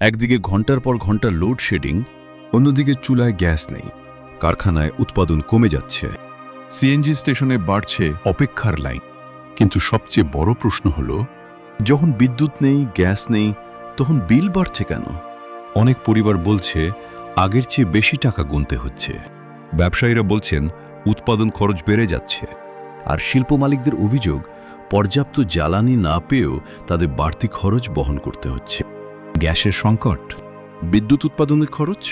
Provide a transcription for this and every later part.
একদিকে ঘন্টার পর ঘন্টা লোডশেডিং, অন্যদিকে চুলায় গ্যাস নেই, কারখানায় উৎপাদন কমে যাচ্ছে, সিএনজি স্টেশনে বাড়ছে অপেক্ষার লাইন। কিন্তু সবচেয়ে বড় প্রশ্ন হল, যখন বিদ্যুৎ নেই, গ্যাস নেই, তখন বিল বাড়ছে কেন? অনেক পরিবার বলছে আগের চেয়ে বেশি টাকা গুনতে হচ্ছে। ব্যবসায়ীরা বলছেন উৎপাদন খরচ বেড়ে যাচ্ছে। আর শিল্প মালিকদের অভিযোগ, পর্যাপ্ত জ্বালানি না পেয়েও তাদের বাড়তি খরচ বহন করতে হচ্ছে। গ্যাসের সংকট, বিদ্যুৎ উৎপাদনের খরচ,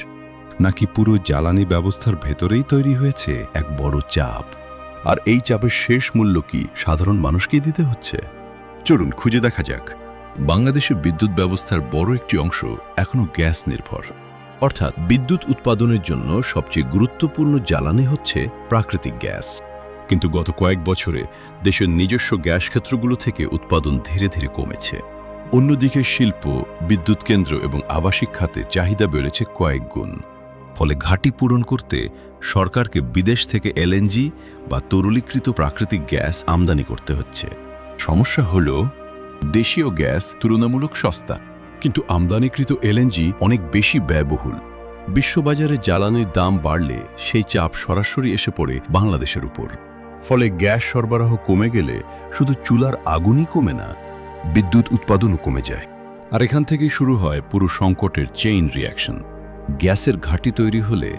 নাকি পুরো জ্বালানি ব্যবস্থার ভেতরেই তৈরি হয়েছে এক বড় চাপ? আর এই চাপের শেষ মূল্য কি সাধারণ মানুষকেই দিতে হচ্ছে? চলুন খুঁজে দেখা যাক। বাংলাদেশের বিদ্যুৎ ব্যবস্থার বড় একটি অংশ এখনও গ্যাস নির্ভর। অর্থাৎ বিদ্যুৎ উৎপাদনের জন্য সবচেয়ে গুরুত্বপূর্ণ জ্বালানি হচ্ছে প্রাকৃতিক গ্যাস। কিন্তু গত কয়েক বছরে দেশের নিজস্ব গ্যাস ক্ষেত্রগুলো থেকে উৎপাদন ধীরে ধীরে কমেছে। অন্যদিকে শিল্প, বিদ্যুৎ কেন্দ্র এবং আবাসিক খাতে চাহিদা বেড়েছে কয়েক গুণ। ফলে ঘাটতি পূরণ করতে সরকারকে বিদেশ থেকে এলএনজি বা তরলীকৃত প্রাকৃতিক গ্যাস আমদানি করতে হচ্ছে। সমস্যা হল, দেশীয় গ্যাস তুলনামূলক সস্তা, কিন্তু আমদানিকৃত এলএনজি অনেক বেশি ব্যয়বহুল। বিশ্ববাজারে জ্বালানির দাম বাড়লে সেই চাপ সরাসরি এসে পড়ে বাংলাদেশের উপর। ফলে গ্যাস সরবরাহ কমে গেলে শুধু চুলার আগুনই কমে না, বিদ্যুৎ উৎপাদনও কমে যায়। আর এখান থেকেই শুরু হয় পুরো সংকটের চেইন রিঅ্যাকশন। গ্যাসের ঘাটতি তৈরি হলে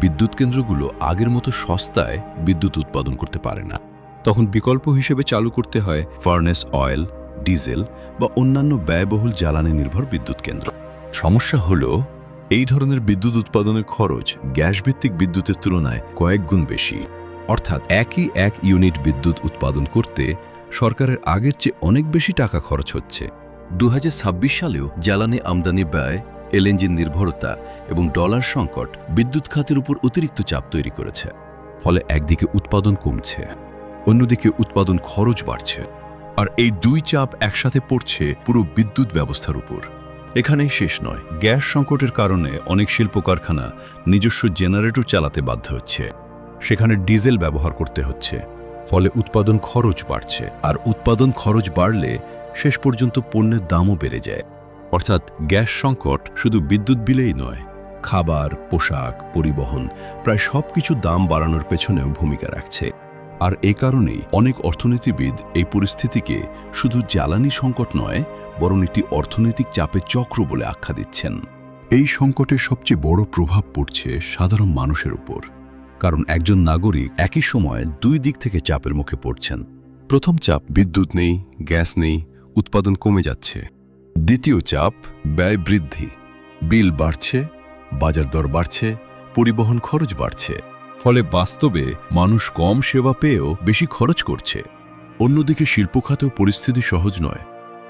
বিদ্যুৎ কেন্দ্রগুলো আগের মতো সস্তায় বিদ্যুৎ উৎপাদন করতে পারে না। তখন বিকল্প হিসেবে চালু করতে হয় ফার্নেস অয়েল, ডিজেল বা অন্যান্য ব্যয়বহুল জ্বালানি নির্ভর বিদ্যুৎ কেন্দ্র। সমস্যা হল, এই ধরনের বিদ্যুৎ উৎপাদনের খরচ গ্যাস ভিত্তিক বিদ্যুতের তুলনায় কয়েক গুণ বেশি। অর্থাৎ একই এক ইউনিট বিদ্যুৎ উৎপাদন করতে সরকারের আগের চেয়ে অনেক বেশি টাকা খরচ হচ্ছে। 2026 সালেও জ্বালানি আমদানি ব্যয়, এলএনজি নির্ভরতা এবং ডলার সংকট বিদ্যুৎ খাতের উপর অতিরিক্ত চাপ তৈরি করেছে। ফলে একদিকে উৎপাদন কমছে, অন্যদিকে উৎপাদন খরচ বাড়ছে। আর এই দুই চাপ একসাথে পড়ছে পুরো বিদ্যুৎ ব্যবস্থার উপর। এখানেই শেষ নয়, গ্যাস সংকটের কারণে অনেক শিল্প কারখানা নিজস্ব জেনারেটর চালাতে বাধ্য হচ্ছে। সেখানে ডিজেল ব্যবহার করতে হচ্ছে। ফলে উৎপাদন খরচ বাড়ছে, আর উৎপাদন খরচ বাড়লে শেষ পর্যন্ত পণ্যের দামও বেড়ে যায়। অর্থাৎ গ্যাস সংকট শুধু বিদ্যুৎ বিলেই নয়, খাবার, পোশাক, পরিবহন প্রায় সবকিছু দাম বাড়ানোর পেছনেও ভূমিকা রাখছে। আর এ কারণেই অনেক অর্থনীতিবিদ এই পরিস্থিতিকে শুধু জ্বালানি সংকট নয়, বরং একটি অর্থনৈতিক চাপের চক্র বলে আখ্যা দিচ্ছেন। এই সংকটের সবচেয়ে বড় প্রভাব পড়ছে সাধারণ মানুষের উপর। কারণ একজন নাগরিক একই সময়ে দুই দিক থেকে চাপের মুখে পড়ছেন। প্রথম চাপ, বিদ্যুৎ নেই, গ্যাস নেই, উৎপাদন কমে যাচ্ছে। দ্বিতীয় চাপ, ব্যয় বৃদ্ধি, বিল বাড়ছে, বাজার দর বাড়ছে, পরিবহন খরচ বাড়ছে। ফলে বাস্তবে মানুষ কম সেবা পেয়েও বেশি খরচ করছে। অন্যদিকে শিল্প খাতেও পরিস্থিতি সহজ নয়।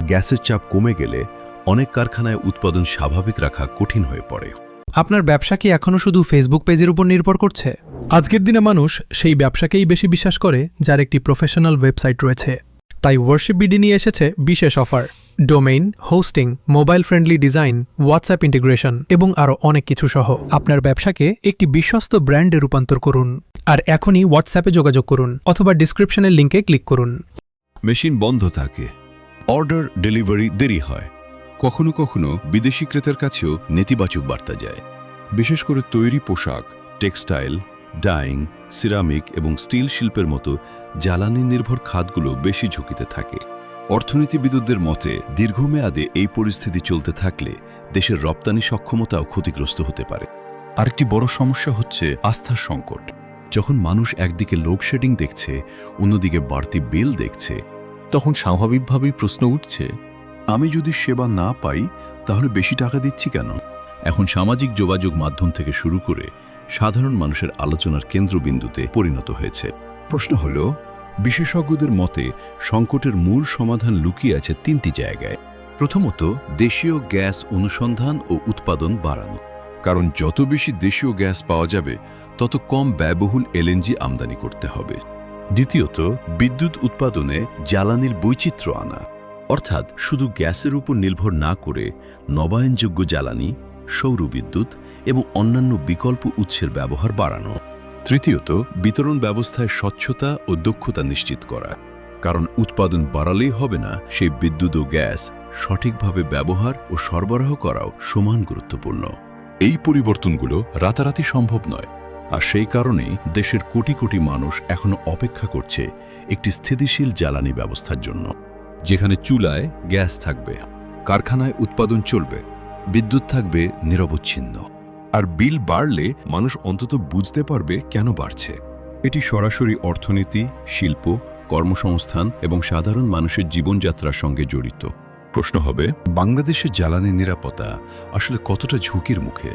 গ্যাসের চাপ কমে গেলে অনেক কারখানায় উৎপাদন স্বাভাবিক রাখা কঠিন হয়ে পড়ে। আপনার ব্যবসা কি এখনও শুধু ফেসবুক পেজের উপর নির্ভর করছে? আজকের দিনে মানুষ সেই ব্যবসাকেই বেশি বিশ্বাস করে যার একটি প্রফেশনাল ওয়েবসাইট রয়েছে। তাই ওয়ার্শিপ বিডি নিয়ে এসেছে বিশেষ offer. Domain, hosting, mobile friendly design, WhatsApp integration এবং আরও অনেক কিছু সহ আপনার ব্যবসাকে একটি বিশ্বস্ত ব্র্যান্ডে রূপান্তর করুন। আর এখনই হোয়াটসঅ্যাপে যোগাযোগ করুন অথবা ডিসক্রিপশনের লিঙ্কে ক্লিক করুন। মেশিন বন্ধ থাকে, অর্ডার ডেলিভারি দেরি হয়, কখনো কখনো বিদেশি ক্রেতার কাছেও নেতিবাচক বার্তা যায়। বিশেষ করে তৈরি পোশাক, টেক্সটাইল, ডাইং, সিরামিক এবং স্টিল শিল্পের মতো জ্বালানি নির্ভর খাতগুলো বেশি ঝুঁকিতে থাকে। অর্থনীতিবিদদের মতে দীর্ঘমেয়াদে এই পরিস্থিতি চলতে থাকলে দেশের রপ্তানি সক্ষমতাও ক্ষতিগ্রস্ত হতে পারে। আরেকটি বড় সমস্যা হচ্ছে আস্থার সংকট। যখন মানুষ একদিকে লোডশেডিং দেখছে, অন্যদিকে বাড়তি বিল দেখছে, তখন স্বাভাবিকভাবেই প্রশ্ন উঠছে, আমি যদি সেবা না পাই তাহলে বেশি টাকা দিচ্ছি কেন? এখন সামাজিক যোগাযোগ মাধ্যম থেকে শুরু করে সাধারণ মানুষের আলোচনার কেন্দ্রবিন্দুতে পরিণত হয়েছে। প্রশ্ন হল, বিশেষজ্ঞদের মতে সংকটের মূল সমাধান লুকিয়ে আছে তিনটি জায়গায়। প্রথমত, দেশীয় গ্যাস অনুসন্ধান ও উৎপাদন বাড়ানো। কারণ যত বেশি দেশীয় গ্যাস পাওয়া যাবে, তত কম ব্যয়বহুল এলএনজি আমদানি করতে হবে। দ্বিতীয়ত, বিদ্যুৎ উৎপাদনে জ্বালানির বৈচিত্র্য আনা। অর্থাৎ শুধু গ্যাসের উপর নির্ভর না করে নবায়নযোগ্য জ্বালানি, সৌরবিদ্যুৎ এবং অন্যান্য বিকল্প উৎসের ব্যবহার বাড়ানো। তৃতীয়ত, বিতরণ ব্যবস্থায় স্বচ্ছতা ও দক্ষতা নিশ্চিত করা। কারণ উৎপাদন বাড়ালেই হবে না, সেই বিদ্যুৎ ও গ্যাস সঠিকভাবে ব্যবহার ও সরবরাহ করাও সমান গুরুত্বপূর্ণ। এই পরিবর্তনগুলো রাতারাতি সম্ভব নয়, আর সেই কারণেই দেশের কোটি কোটি মানুষ এখনো অপেক্ষা করছে একটি স্থিতিশীল জ্বালানি ব্যবস্থার জন্য, যেখানে চুলায় গ্যাস থাকবে, কারখানায় উৎপাদন চলবে, বিদ্যুৎ থাকবে নিরবচ্ছিন্ন। আর বিল বাড়লে মানুষ অন্তত বুঝতে পারবে কেন বাড়ছে। এটি সরাসরি অর্থনীতি, শিল্প, কর্মসংস্থান এবং সাধারণ মানুষের জীবনযাত্রার সঙ্গে জড়িত। প্রশ্ন হবে, বাংলাদেশের জ্বালানি নিরাপত্তা আসলে কতটা ঝুঁকির মুখে?